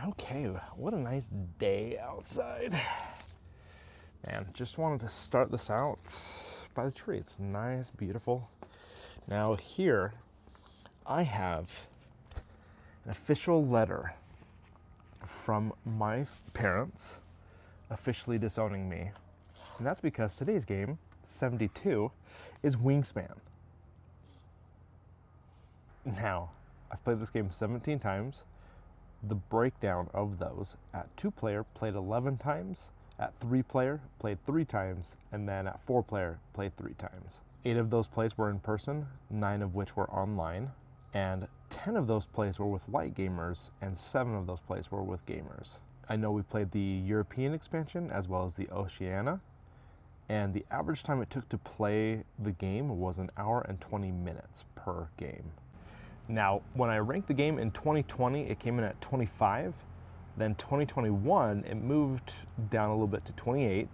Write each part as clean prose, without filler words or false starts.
Okay, what a nice day outside. Man, just wanted to start this out by the tree. It's nice, beautiful. Now here, I have an official letter from my parents officially disowning me. And that's because today's game, 72, is Wingspan. Now, I've played this game 17 times. The breakdown of those: at 2-player, played 11 times, at 3-player, played 3 times, and then at 4-player, played 3 times. 8 of those plays were in person, 9 of which were online, and 10 of those plays were with light gamers, and 7 of those plays were with gamers. I know we played the European expansion as well as the Oceania, and the average time it took to play the game was 1 hour and 20 minutes per game. Now, when I ranked the game in 2020, it came in at 25. Then 2021, it moved down a little bit to 28.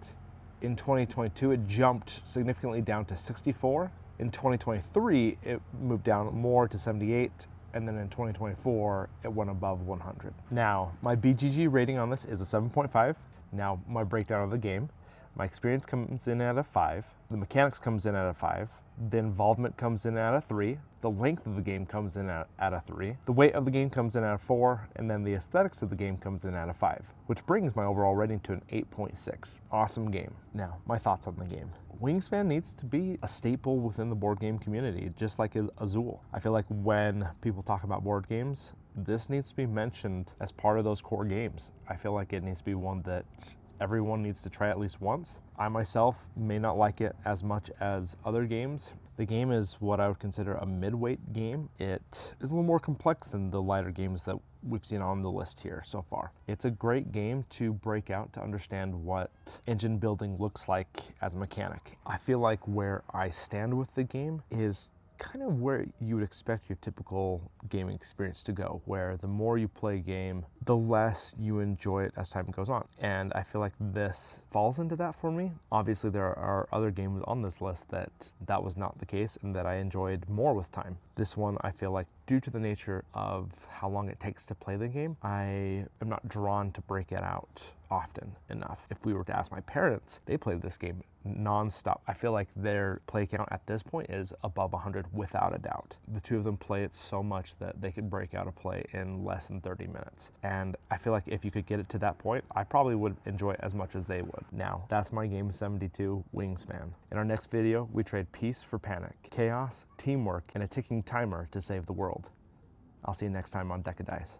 In 2022, it jumped significantly down to 64. In 2023, it moved down more to 78. And then in 2024, it went above 100. Now, my BGG rating on this is a 7.5. Now, my breakdown of the game: my experience comes in at a 5. The mechanics comes in at a 5. The involvement comes in at a 3. The length of the game comes in at a 3. The weight of the game comes in at a 4. And then the aesthetics of the game comes in at a 5, which brings my overall rating to an 8.6. Awesome game. Now, my thoughts on the game. Wingspan needs to be a staple within the board game community, just like Azul. I feel like when people talk about board games, this needs to be mentioned as part of those core games. I feel like it needs to be one that everyone needs to try at least once. I myself may not like it as much as other games. The game is what I would consider a mid-weight game. It is a little more complex than the lighter games that we've seen on the list here so far. It's a great game to break out to understand what engine building looks like as a mechanic. I feel like where I stand with the game is kind of where you would expect your typical gaming experience to go, where the more you play a game, the less you enjoy it as time goes on. And I feel like this falls into that for me. Obviously, there are other games on this list that was not the case and that I enjoyed more with time. This one, I feel like, due to the nature of how long it takes to play the game, I am not drawn to break it out often enough. If we were to ask my parents, they played this game non-stop. I feel like their play count at this point is above 100 without a doubt. The two of them play it so much that they could break out a play in less than 30 minutes. And I feel like if you could get it to that point, I probably would enjoy it as much as they would. Now, that's my game 72, Wingspan. In our next video, we trade peace for panic, chaos, teamwork, and a ticking timer to save the world. I'll see you next time on Deck of Dice.